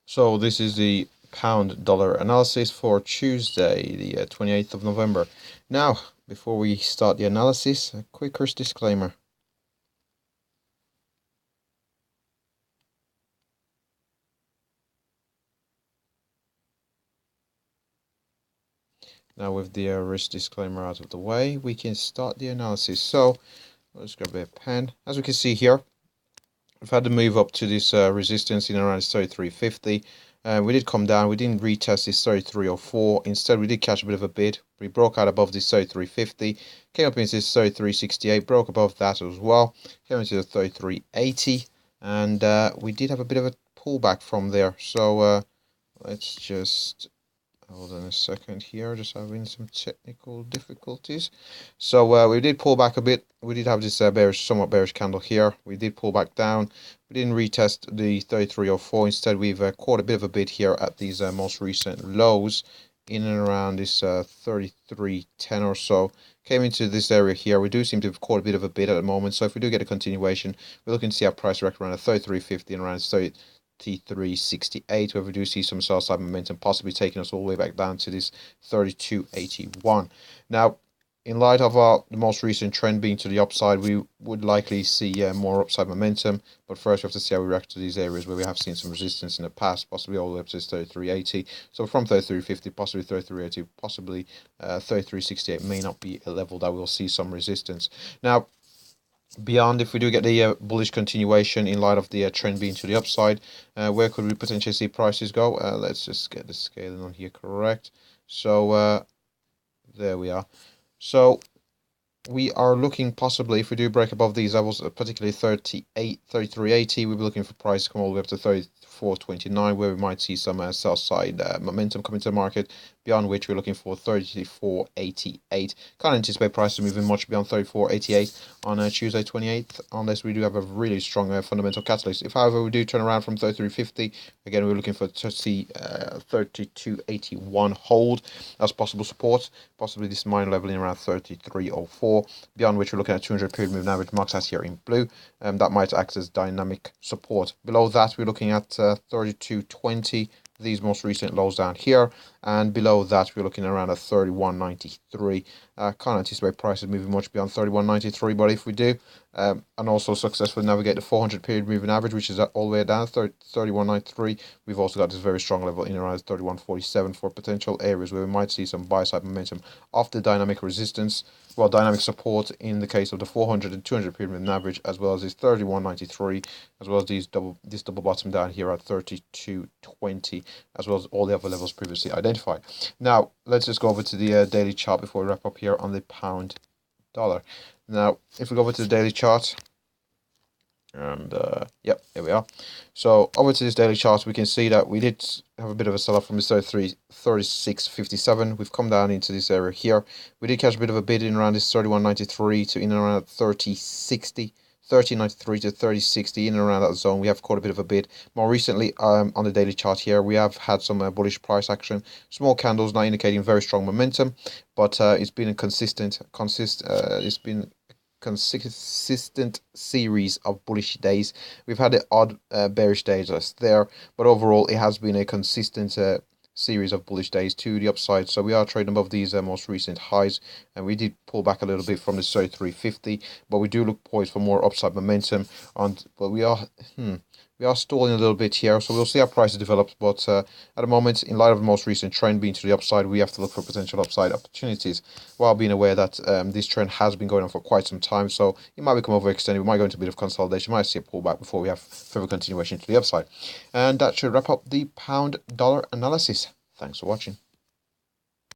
So this is the pound dollar analysis for Tuesday, the 28th of November. Now, before we start the analysis, a quick disclaimer. Now with the risk disclaimer out of the way, we can start the analysis. So, let's grab a pen. As we can see here, we've had to move up to this resistance in around 33.50. We did come down. We didn't retest this 33.04. Instead, we did catch a bit of a bid. We broke out above this 33.50. Came up into this 33.68. Broke above that as well. Came into the 33.80. And we did have a bit of a pullback from there. So let's just hold on a second here, just having some technical difficulties. So we did pull back a bit. We did have this somewhat bearish candle here. We did pull back down. We didn't retest the 33.04. Instead, we've caught a bit of a bid here at these most recent lows in and around this 33.10 or so. Came into this area here. We do seem to have caught a bit of a bid at the moment. So if we do get a continuation, we're looking to see our price record around 33.50 and around 33.68, where we do see some sell side momentum possibly taking us all the way back down to this 32.81. Now, in light of the most recent trend being to the upside, we would likely see more upside momentum. But first, we have to see how we react to these areas where we have seen some resistance in the past, possibly all the way up to 33.80. So from 33.50, possibly 33.80, possibly 33.68 may not be a level that we'll see some resistance. Now, beyond, if we do get the bullish continuation in light of the trend being to the upside, where could we potentially see prices go? Let's just get the scaling on here correct. So there we are. So we are looking possibly, if we do break above these levels, particularly 33.80, we'll be looking for price to come all the way up to 34.29, where we might see some sell side momentum coming to the market, beyond which we're looking for 34.88. Can't anticipate prices moving much beyond 34.88 on Tuesday 28th, unless we do have a really strong fundamental catalyst. If, however, we do turn around from 33.50, again, we're looking for to see 32.81 hold as possible support, possibly this minor level in around 33.04, beyond which we're looking at 200 period moving average, marked as here in blue, that might act as dynamic support. Below that, we're looking at 32.20, these most recent lows down here, and below that we're looking around at 31.93. Can't anticipate prices moving much beyond 31.93, but if we do, and also successfully navigate the 400 period moving average, which is all the way down 31.93, we've also got this very strong level in around 31.47 for potential areas where we might see some buy side momentum off the dynamic resistance, well, dynamic support in the case of the 400 and 200 period moving average, as well as this 31.93, as well as this double bottom down here at 32.20, as well as all the other levels previously identified. Now, let's just go over to the daily chart before we wrap up here on the pound dollar. Now, if we go over to the daily chart, and yep, here we are. So over to this daily chart, we can see that we did have a bit of a sell-off from this 36.57. We've come down into this area here. We did catch a bit of a bid in around this 31.93 to in and around 30.60. 30.93 to 30.60, in and around that zone. We have caught a bit of a bid. More recently, on the daily chart here, we have had some bullish price action. Small candles, not indicating very strong momentum, but it's been a consistent series of bullish days. We've had the odd bearish days there, but overall it has been a consistent series of bullish days to the upside. So we are trading above these most recent highs, and we did pull back a little bit from the 33.50, but we do look poised for more upside momentum. But we are stalling a little bit here, so we'll see how prices develop. But at the moment, in light of the most recent trend being to the upside, we have to look for potential upside opportunities, while being aware that this trend has been going on for quite some time. So it might become overextended. We might go into a bit of consolidation. We might see a pullback before we have further continuation to the upside. And that should wrap up the pound dollar analysis. Thanks for watching.